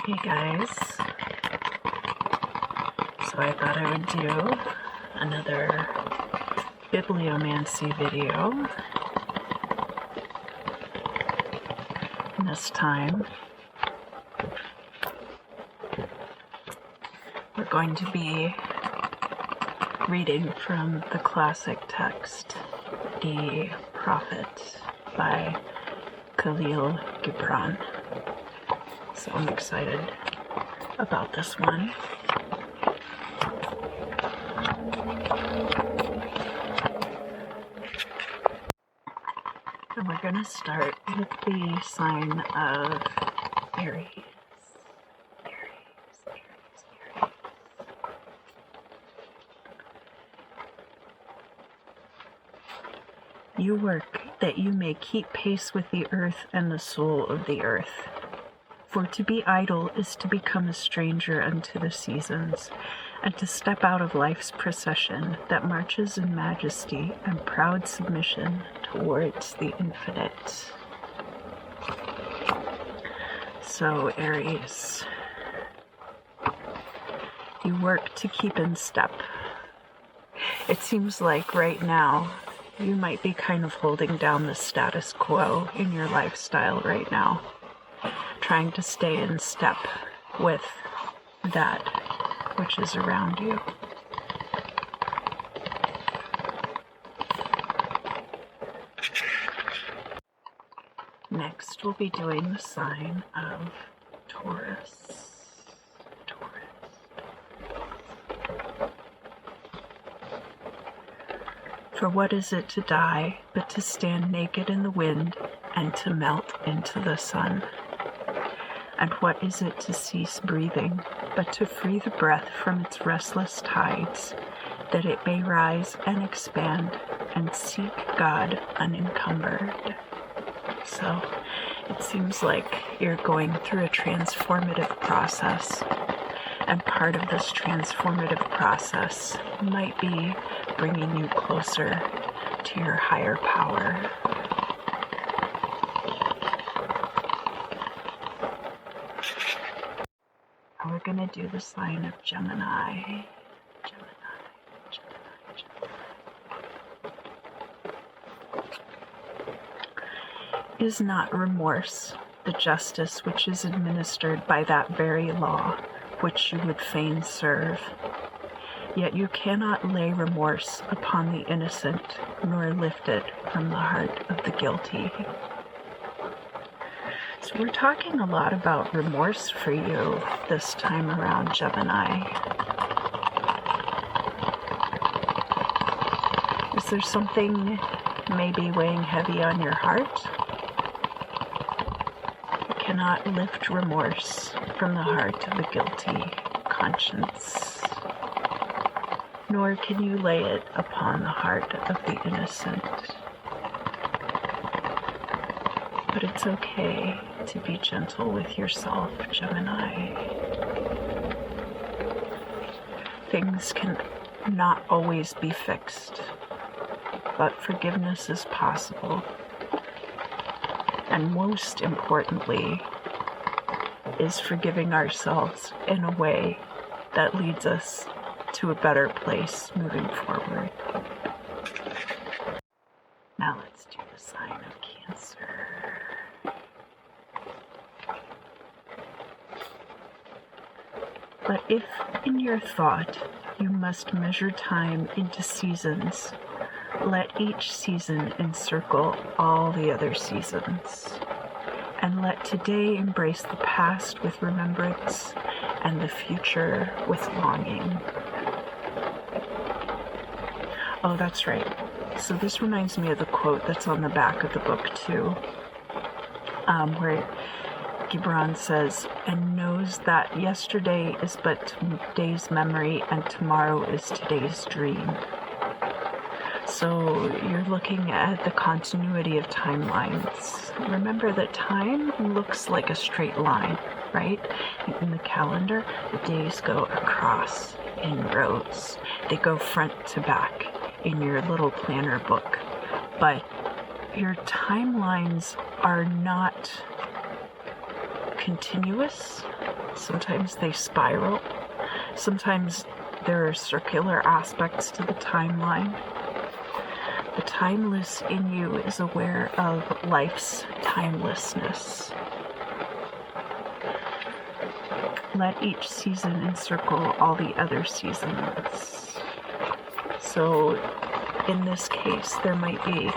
Hey guys, so I thought I would do another bibliomancy video. And this time we're going to be reading from the classic text, The Prophet by Kahlil Gibran. So I'm excited about this one. And we're going to start with the sign of Aries. Aries. You work that you may keep pace with the earth and the soul of the earth. For to be idle is to become a stranger unto the seasons, and to step out of life's procession that marches in majesty and proud submission towards the infinite. So, Aries, you work to keep in step. It seems like right now you might be kind of holding down the status quo in your lifestyle right now, trying to stay in step with that which is around you. Next, we'll be doing the sign of Taurus. For what is it to die but to stand naked in the wind and to melt into the sun? And what is it to cease breathing, but to free the breath from its restless tides, that it may rise and expand and seek God unencumbered? So it seems like you're going through a transformative process, and part of this transformative process might be bringing you closer to your higher power. We're going to do the sign of Gemini. Is not remorse the justice which is administered by that very law which you would fain serve? Yet you cannot lay remorse upon the innocent, nor lift it from the heart of the guilty. So we're talking a lot about remorse for you this time around, Gemini. Is there something maybe weighing heavy on your heart? You cannot lift remorse from the heart of a guilty conscience, nor can you lay it upon the heart of the innocent. But it's okay to be gentle with yourself, Gemini. Things can not always be fixed, but forgiveness is possible. And most importantly, is forgiving ourselves in a way that leads us to a better place moving forward. Now let's do the sign of Cancer. But if in your thought you must measure time into seasons, let each season encircle all the other seasons, and let today embrace the past with remembrance and the future with longing. Oh, that's right. So this reminds me of the quote that's on the back of the book too, where Gibran says, and knows that yesterday is but today's memory and tomorrow is today's dream. So you're looking at the continuity of timelines. Remember that time looks like a straight line, right? In the calendar, the days go across in rows. They go front to back in your little planner book. But your timelines are not continuous. Sometimes they spiral. Sometimes there are circular aspects to the timeline. The timeless in you is aware of life's timelessness. Let each season encircle all the other seasons. So in this case, there might be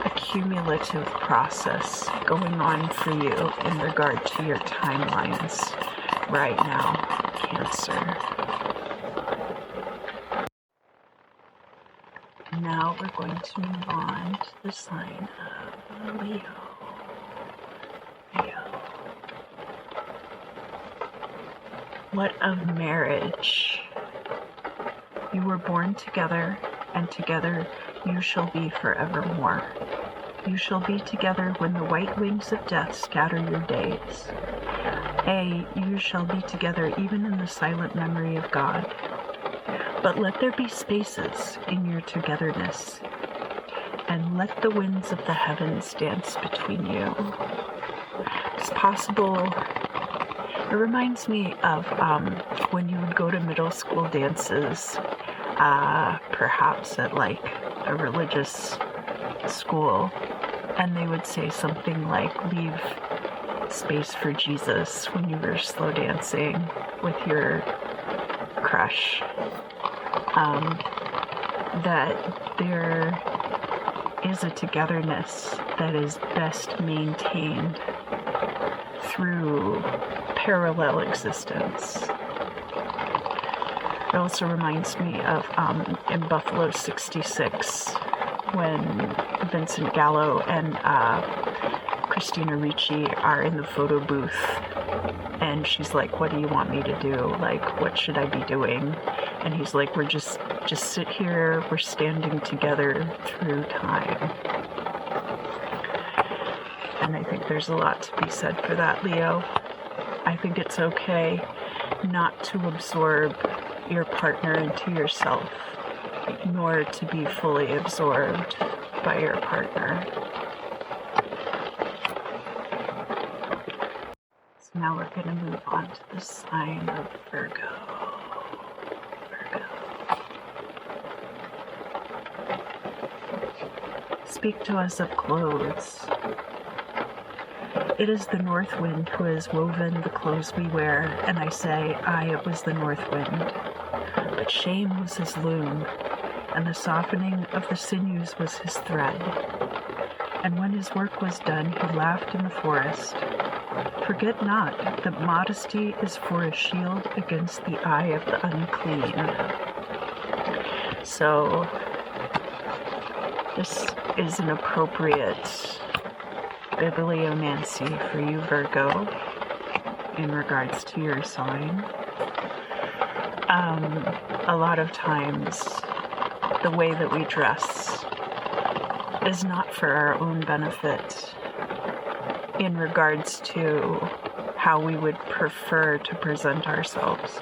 a cumulative process going on for you in regard to your timelines right now, Cancer. Now we're going to move on to the sign of Leo. What of marriage? You were born together, and together you shall be forevermore. You shall be together when the white wings of death scatter your days. You shall be together even in the silent memory of God. But let there be spaces in your togetherness, and let the winds of the heavens dance between you. It's possible. It reminds me of when you would go to middle school dances, perhaps at like a religious school, and they would say something like, leave space for Jesus when you were slow dancing with your crush. That there is a togetherness that is best maintained through parallel existence. It also reminds me of in Buffalo 66 when Vincent Gallo and Christina Ricci are in the photo booth, and she's like, what do you want me to do? Like, what should I be doing? And he's like, we're just sit here, we're standing together through time. And I think there's a lot to be said for that, Leo. I think it's okay not to absorb your partner into yourself, nor to be fully absorbed by your partner. So now we're going to move on to the sign of Virgo. Speak to us of clothes. It is the north wind who has woven the clothes we wear, and I say, it was the north wind. But shame was his loom, and the softening of the sinews was his thread. And when his work was done, he laughed in the forest. Forget not that modesty is for a shield against the eye of the unclean. So, this is an appropriate bibliomancy for you, Virgo, in regards to your sign. A lot of times, the way that we dress is not for our own benefit in regards to how we would prefer to present ourselves.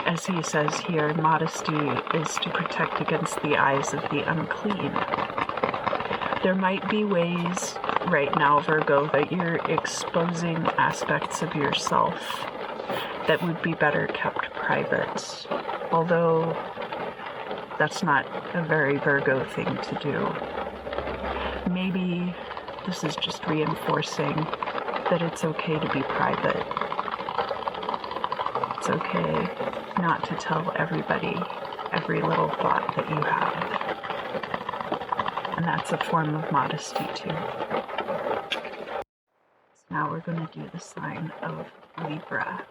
As he says here, modesty is to protect against the eyes of the unclean. There might be ways right now, Virgo, that you're exposing aspects of yourself that would be better kept private, although that's not a very Virgo thing to do. Maybe this is just reinforcing that it's okay to be private. It's okay not to tell everybody every little thought that you have. And that's a form of modesty too. So now we're going to do the sign of Libra.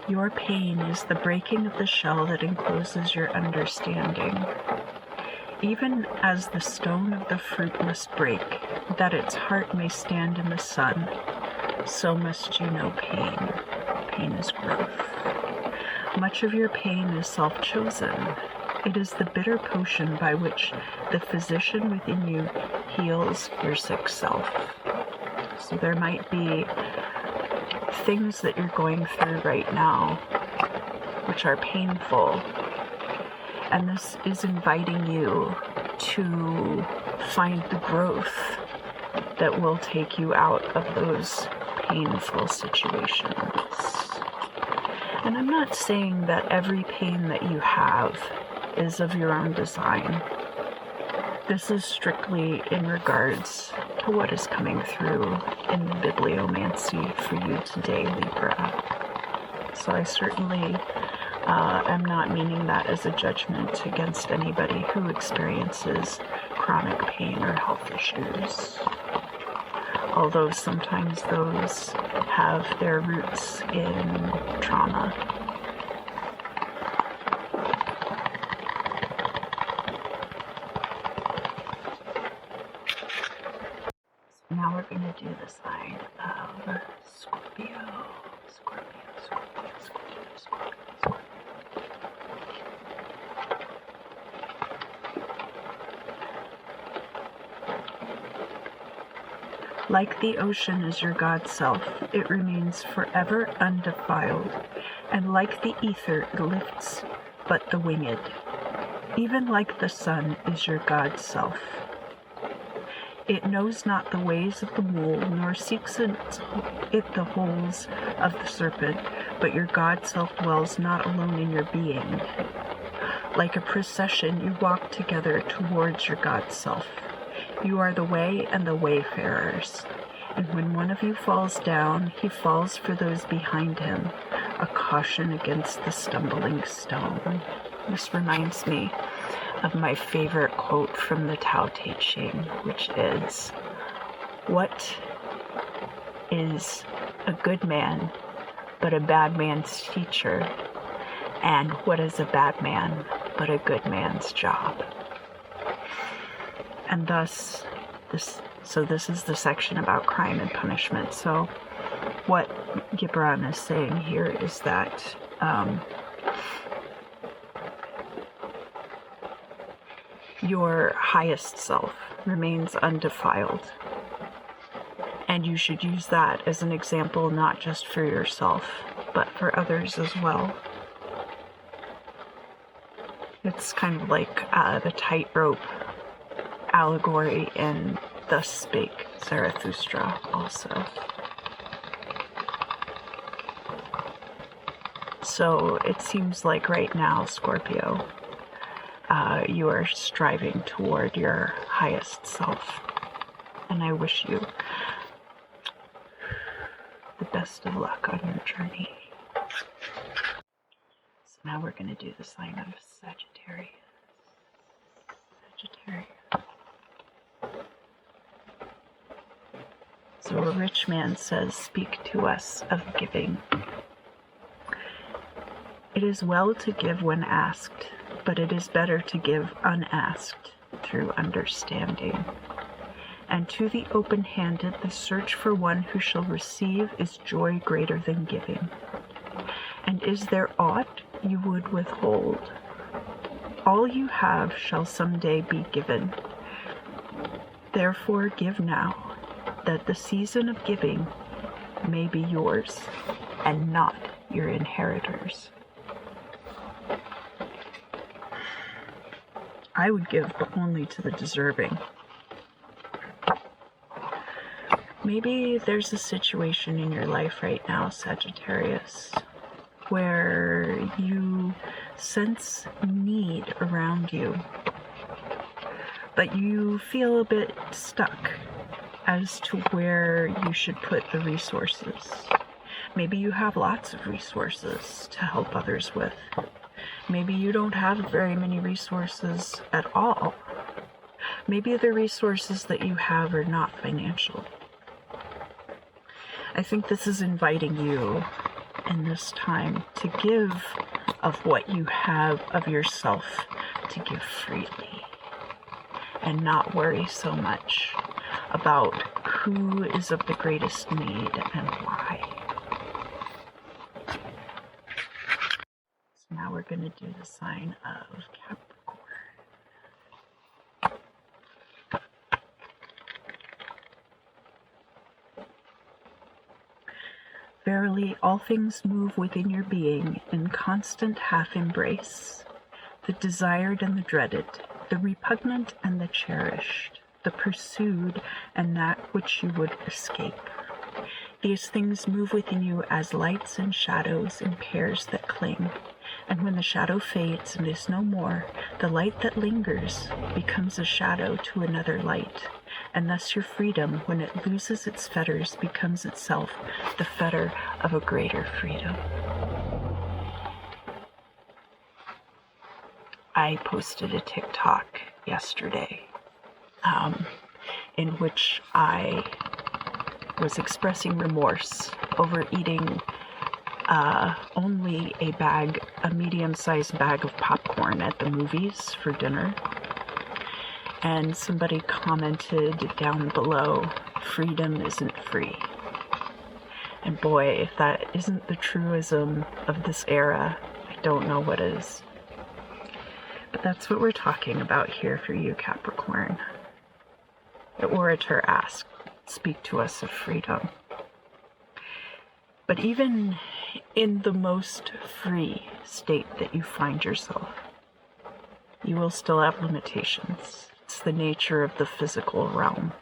Your pain is the breaking of the shell that encloses your understanding. Even as the stone of the fruit must break, that its heart may stand in the sun, so must you know pain. Pain is growth. Much of your pain is self-chosen. It is the bitter potion by which the physician within you heals your sick self. So there might be things that you're going through right now which are painful, And this is inviting you to find the growth that will take you out of those painful situations. And I'm not saying that every pain that you have is of your own design. This is strictly in regards to what is coming through in the bibliomancy for you today, Libra. So I certainly am not meaning that as a judgment against anybody who experiences chronic pain or health issues. Although sometimes those have their roots in trauma. So now we're going to do the sign of Scorpio. Scorpio, Scorpio, Scorpio, Scorpio, Scorpio. Like the ocean is your God self, it remains forever undefiled, and like the ether it lifts but the winged. Even like the sun is your God self. It knows not the ways of the mole, nor seeks it the holes of the serpent, but your God self dwells not alone in your being. Like a procession you walk together towards your God self. You are the way and the wayfarers, and when one of you falls down, he falls for those behind him, a caution against the stumbling stone. This reminds me of my favorite quote from the Tao Te Ching, which is, "What is a good man but a bad man's teacher, and what is a bad man but a good man's job?" And thus, this is the section about crime and punishment. So what Gibran is saying here is that your highest self remains undefiled. And you should use that as an example, not just for yourself, but for others as well. It's kind of like the tightrope allegory in Thus Spake Zarathustra also. So it seems like right now, Scorpio, you are striving toward your highest self. And I wish you the best of luck on your journey. So now we're going to do the sign of Sagittarius. Sagittarius. So a rich man says, "Speak to us of giving. It is well to give when asked, but it is better to give unasked through understanding. And to the open-handed, the search for one who shall receive is joy greater than giving. And is there aught you would withhold? All you have shall someday be given. Therefore give now, that the season of giving may be yours and not your inheritors." I would give, but only to the deserving. Maybe there's a situation in your life right now, Sagittarius, where you sense need around you, but you feel a bit stuck as to where you should put the resources. Maybe you have lots of resources to help others with. Maybe you don't have very many resources at all. Maybe the resources that you have are not financial. I think this is inviting you in this time to give of what you have of yourself, to give freely and not worry so much about who is of the greatest need and why. So now we're going to do the sign of Capricorn. Verily, all things move within your being in constant half embrace. the desired and the dreaded, the repugnant and the cherished, the pursued and that which you would escape. These things move within you as lights and shadows in pairs that cling, and when the shadow fades and is no more, the light that lingers becomes a shadow to another light, and thus your freedom, when it loses its fetters, becomes itself the fetter of a greater freedom. I posted a TikTok yesterday in which I was expressing remorse over eating only a medium-sized bag of popcorn at the movies for dinner. And somebody commented down below, "Freedom isn't free." And boy, if that isn't the truism of this era, I don't know what is. But that's what we're talking about here for you, Capricorn. The orator asked, "Speak to us of freedom." But even in the most free state that you find yourself, you will still have limitations. It's the nature of the physical realm.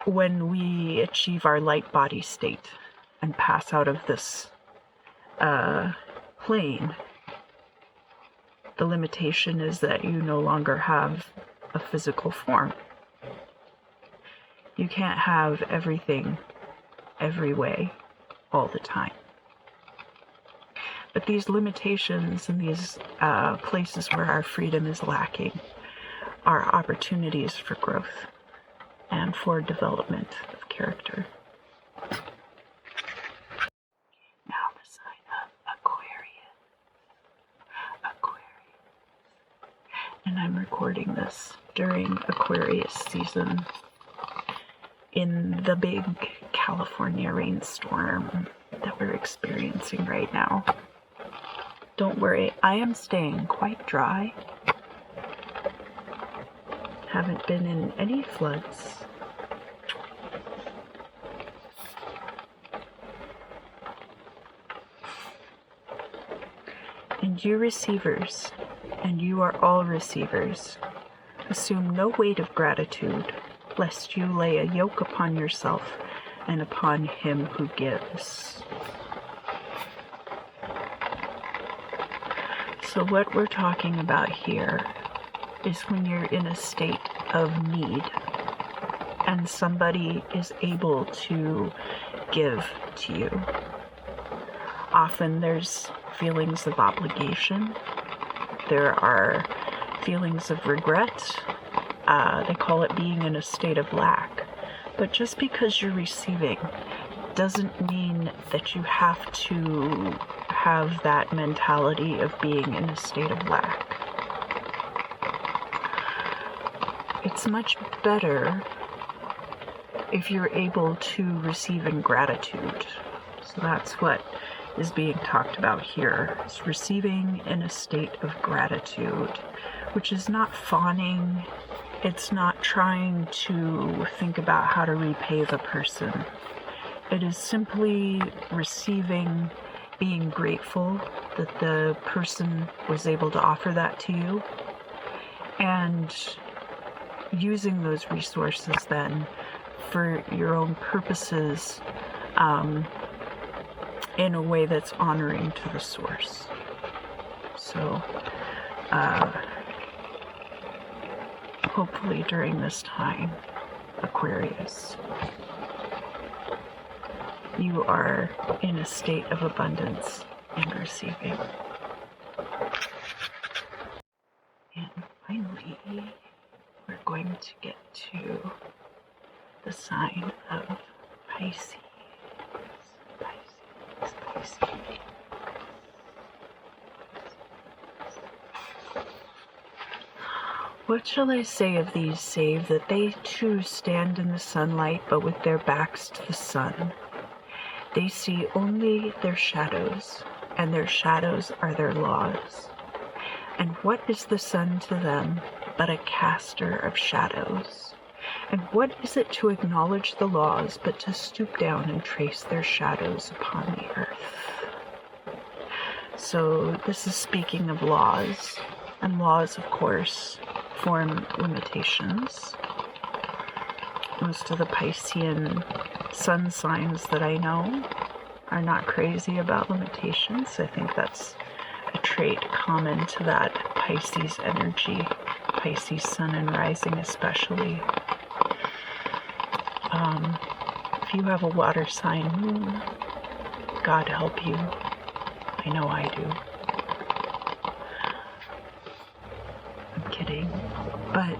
When we achieve our light body state and pass out of this plane, the limitation is that you no longer have a physical form. You can't have everything, every way, all the time. But these limitations and these places where our freedom is lacking are opportunities for growth and for development of character. Now the sign of Aquarius. And I'm recording this during Aquarius season in the big California rainstorm that we're experiencing right now. Don't worry, I am staying quite dry. Haven't been in any floods. And you receivers, and you are all receivers, assume no weight of gratitude, lest you lay a yoke upon yourself and upon him who gives. So what we're talking about here is when you're in a state of need and somebody is able to give to you. Often there's feelings of obligation. There are feelings of regret. They call it being in a state of lack. But just because you're receiving doesn't mean that you have to have that mentality of being in a state of lack. It's much better if you're able to receive in gratitude. So that's what is being talked about here. It's receiving in a state of gratitude, which is not fawning. It's not trying to think about how to repay the person. It is simply receiving, being grateful that the person was able to offer that to you, and using those resources then for your own purposes in a way that's honoring to the source. So hopefully during this time, Aquarius, you are in a state of abundance and receiving. And finally, we're going to get to the sign of Pisces. What shall I say of these save that they too stand in the sunlight, but with their backs to the sun? They see only their shadows, and their shadows are their laws. And what is the sun to them but a caster of shadows? And what is it to acknowledge the laws but to stoop down and trace their shadows upon the earth? So this is speaking of laws, and laws, of course, form limitations. Most of the Piscean sun signs that I know are not crazy about limitations. I think that's a trait common to that Pisces energy, Pisces sun and rising especially. If you have a water sign moon, God help you. I know I do. I'm kidding. But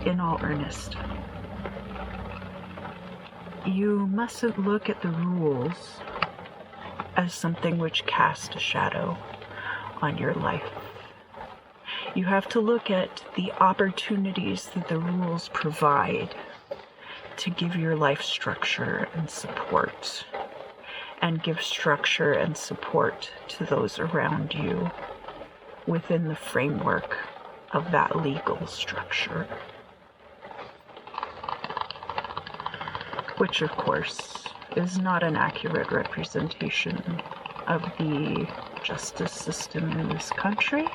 in all earnest, you mustn't look at the rules as something which casts a shadow on your life. You have to look at the opportunities that the rules provide to give your life structure and support, and give structure and support to those around you within the framework of that legal structure. Which, of course, is not an accurate representation of the justice system in this country,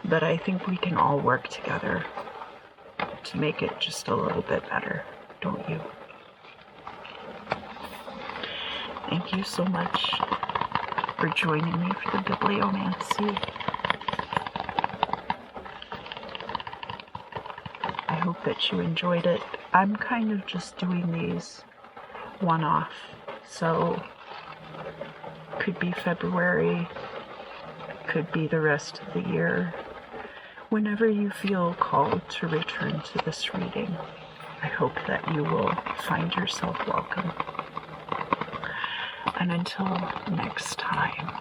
but I think we can all work together to make it just a little bit better, don't you? Thank you so much for joining me for the bibliomancy. I hope that you enjoyed it. I'm kind of just doing these one-off, so could be February, could be the rest of the year. Whenever you feel called to return to this reading, I hope that you will find yourself welcome. And until next time.